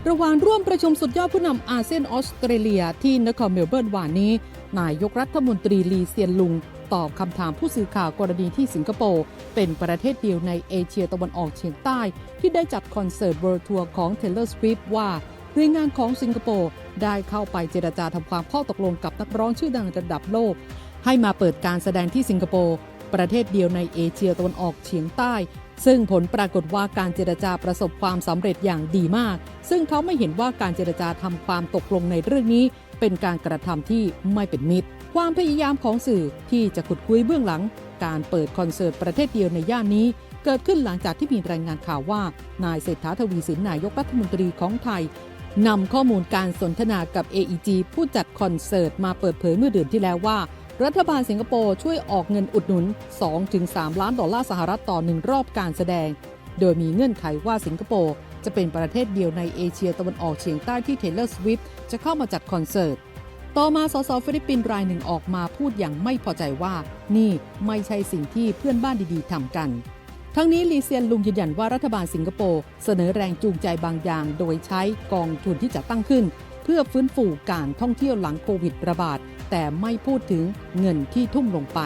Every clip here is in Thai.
ระหว่างร่วมประชุมสุดยอดผู้นำอาเซียนออสเตรเลียที่นครเมลเบิร์นวานนี้นายกรัฐมนตรีลีเซียนลุงตอบคำถามผู้สื่อข่าวกรณีที่สิงคโปร์เป็นประเทศเดียวในเอเชียตะวันออกเฉียงใต้ที่ได้จัดคอนเสิร์ต World Tour ของ Taylor Swift ว่าหน่วยงานของสิงคโปร์ได้เข้าไปเจรจาทำความข้อตกลงกับนักร้องชื่อดังระดับโลกให้มาเปิดการแสดงที่สิงคโปร์ประเทศเดียวในเอเชียตะวันออกเฉียงใต้ซึ่งผลปรากฏว่าการเจรจาประสบความสำเร็จอย่างดีมากซึ่งเขาไม่เห็นว่าการเจรจาทำความตกลงในเรื่องนี้เป็นการกระทำที่ไม่เป็นมิตรความพยายามของสื่อที่จะขุดคุยเบื้องหลังการเปิดคอนเสิร์ตประเทศเดียวในย่านนี้เกิดขึ้นหลังจากที่มีรายงานข่าวว่านายเศรษฐาทวีสินนายกรัฐมนตรีของไทยนำข้อมูลการสนทนากับ AEG ผู้จัดคอนเสิร์ตมาเปิดเผยเมื่อเดือนที่แล้วว่ารัฐบาลสิงคโปร์ช่วยออกเงินอุดหนุน 2-3 ล้านดอลลาร์สหรัฐต่อ1รอบการแสดงโดยมีเงื่อนไขว่าสิงคโปร์จะเป็นประเทศเดียวในเอเชียตะวันออกเฉียงใต้ที่ Taylor Swift จะเข้ามาจัดคอนเสิร์ตต่อมาสสฟิลิปปินส์รายหนึ่งออกมาพูดอย่างไม่พอใจว่านี่ไม่ใช่สิ่งที่เพื่อนบ้านดีๆทำกันทั้งนี้ลีเซียนลุงยืนยันว่ารัฐบาลสิงคโปร์เสนอแรงจูงใจบางอย่างโดยใช้กองทุนที่จะตั้งขึ้นเพื่อฟื้นฟูการท่องเที่ยวหลังโควิดระบาดแต่ไม่พูดถึงเงินที่ทุ่มลงไป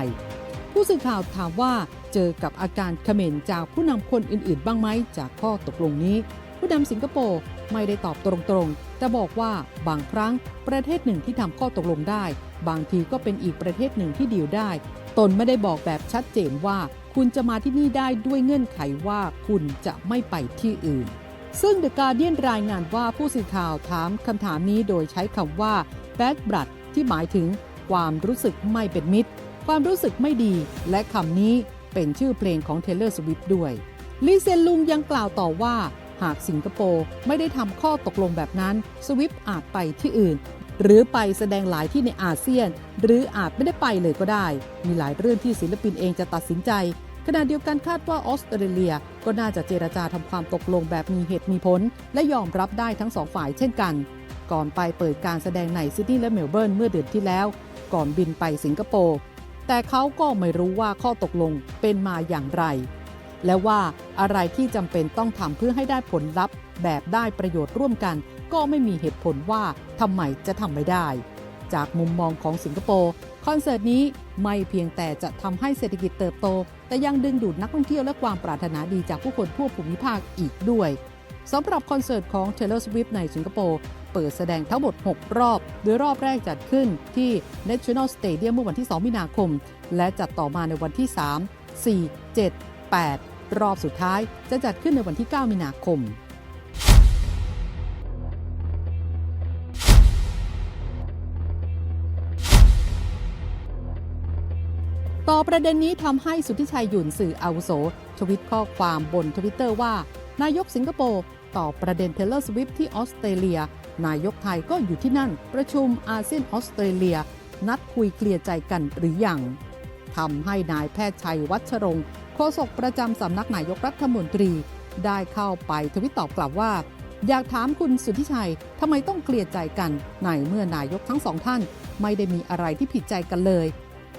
ผู้สื่อข่าวถามว่าเจอกับอาการเขม่นจากผู้นำคนอื่นๆบ้างไหมจากข้อตกลงนี้ผู้นำสิงคโปร์ไม่ได้ตอบตรงๆแต่บอกว่าบางครั้งประเทศหนึ่งที่ทำข้อตกลงได้บางทีก็เป็นอีกประเทศหนึ่งที่ดีลได้ตนไม่ได้บอกแบบชัดเจนว่าคุณจะมาที่นี่ได้ด้วยเงื่อนไขว่าคุณจะไม่ไปที่อื่นซึ่ง The Guardian รายงานว่าผู้สื่อข่าวถามคำถามนี้โดยใช้คำว่า bad blood ที่หมายถึงความรู้สึกไม่เป็นมิตรความรู้สึกไม่ดีและคำนี้เป็นชื่อเพลงของ Taylor Swift ด้วยลีเซียนลุงยังกล่าวต่อว่าหากสิงคโปร์ไม่ได้ทำข้อตกลงแบบนั้น Swift อาจไปที่อื่นหรือไปแสดงหลายที่ในอาเซียนหรืออาจไม่ได้ไปเลยก็ได้มีหลายเรื่องที่ศิลปินเองจะตัดสินใจขณะเดียวกันคาดว่าออสเตรเลียก็น่าจะเจรจาทำความตกลงแบบมีเหตุมีผลและยอมรับได้ทั้งสองฝ่ายเช่นกันก่อนไปเปิดการแสดงในซิดนีย์และเมลเบิร์นเมื่อเดือนที่แล้วก่อนบินไปสิงคโปร์แต่เขาก็ไม่รู้ว่าข้อตกลงเป็นมาอย่างไรและว่าอะไรที่จำเป็นต้องทำเพื่อให้ได้ผลลัพธ์แบบได้ประโยชน์ร่วมกันก็ไม่มีเหตุผลว่าทำไมจะทำไม่ได้จากมุมมองของสิงคโปร์คอนเสิร์ตนี้ไม่เพียงแต่จะทำให้เศรษฐกิจเติบโตแต่ยังดึงดูดนักท่องเที่ยวและความปรารถนาดีจากผู้คนทั่วภูมิภาคอีกด้วยสำหรับคอนเสิร์ตของ Taylor Swift ในสิงคโปร์เปิดแสดงทั้งหมด6รอบโดยรอบแรกจัดขึ้นที่ National Stadium เมื่อวันที่2มีนาคมและจัดต่อมาในวันที่3 4 7 8รอบสุดท้ายจะจัดขึ้นในวันที่9มีนาคมต่อประเด็นนี้ทำให้สุทธิชัยหยุ่นสื่ออาวุโสทวิตข้อความบน Twitter ว่านายกสิงคโปร์ตอบประเด็น Taylor Swift ที่ออสเตรเลียนายกไทยก็อยู่ที่นั่นประชุมอาเซียนออสเตรเลียนัดคุยเคลียร์ใจกันหรือยังทำให้นายแพทย์ชัยวัชรงค์โฆษกประจำสำนักนายกรัฐมนตรีได้เข้าไปทวิตตอบกลับว่าอยากถามคุณสุทธิชัยทำไมต้องเคลียร์ใจกันในเมื่อนายกทั้งสองท่านไม่ได้มีอะไรที่ผิดใจกันเลย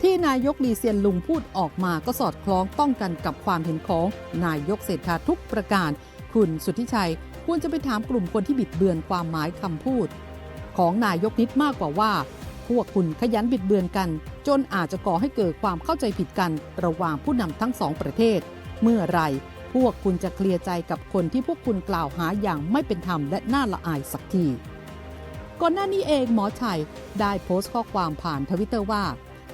ที่นายกลีเซียนลุงพูดออกมาก็สอดคล้องต้องกันกับความเห็นของนายกเศรษฐาทุกประการคุณสุทธิชัยควรจะไปถามกลุ่มคนที่บิดเบือนความหมายคำพูดของนายกนิดมากกว่าว่าพวกคุณขยันบิดเบือนกันจนอาจจะก่อให้เกิดความเข้าใจผิดกันระหว่างผู้นำทั้งสองประเทศเมื่อไรพวกคุณจะเคลียร์ใจกับคนที่พวกคุณกล่าวหาอย่างไม่เป็นธรรมและน่าละอายสักทีก่อนหน้านี้เองหมอชัยได้โพสต์ข้อความผ่านทวิตเตอร์ว่า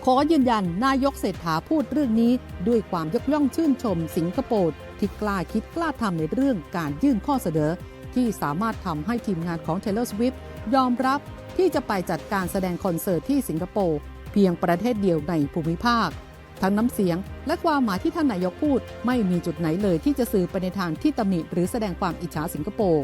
ขอยืนยันนายกเศรษฐาพูดเรื่องนี้ด้วยความยกย่องชื่นชมสิงคโปร์ที่กล้าคิดกล้าทำในเรื่องการยื่นข้อเสนอที่สามารถทำให้ทีมงานของ Taylor Swift ยอมรับที่จะไปจัดการแสดงคอนเสิร์ตที่สิงคโปร์เพียงประเทศเดียวในภูมิภาคทั้งน้ำเสียงและความหมายที่ท่านนายกพูดไม่มีจุดไหนเลยที่จะสื่อไปในทางที่ตำหนิหรือแสดงความอิจฉาสิงคโปร์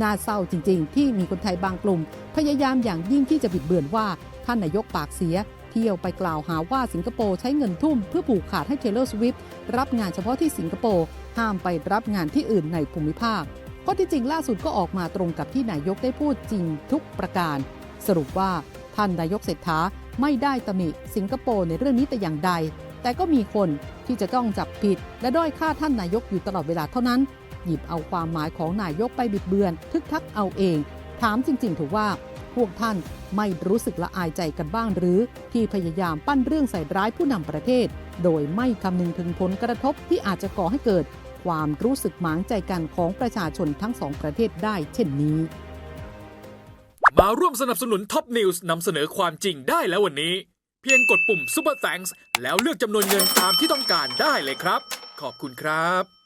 น่าเศร้าจริงๆที่มีคนไทยบางกลุ่มพยายามอย่างยิ่งที่จะบิดเบือนว่าท่านนายกปากเสียเที่ยวไปกล่าวหาว่าสิงคโปร์ใช้เงินทุ่มเพื่อผูกขาดให้ Taylor Swift รับงานเฉพาะที่สิงคโปร์ห้ามไปรับงานที่อื่นในภูมิภาคข้อที่จริงล่าสุดก็ออกมาตรงกับที่นายกได้พูดจริงทุกประการสรุปว่าท่านนายกเศรษฐาไม่ได้ตำหนิสิงคโปร์ในเรื่องนี้แต่อย่างใดแต่ก็มีคนที่จะต้องจับผิดและด้อยค่าท่านนายกอยู่ตลอดเวลาเท่านั้น หยิบเอาความหมายของนายกไปบิดเบือนทึกทักเอาเอง ถามจริงๆเถอะว่าพวกท่านไม่รู้สึกละอายใจกันบ้างหรือที่พยายามปั้นเรื่องใส่ร้ายผู้นำประเทศโดยไม่คำนึงถึงผลกระทบที่อาจจะก่อให้เกิดความรู้สึกหมางใจกันของประชาชนทั้งสองประเทศได้เช่นนี้มาร่วมสนับสนุนท็อปนิวส์นำเสนอความจริงได้แล้ววันนี้เพียงกดปุ่ม Super Thanks แล้วเลือกจำนวนเงินตามที่ต้องการได้เลยครับขอบคุณครับ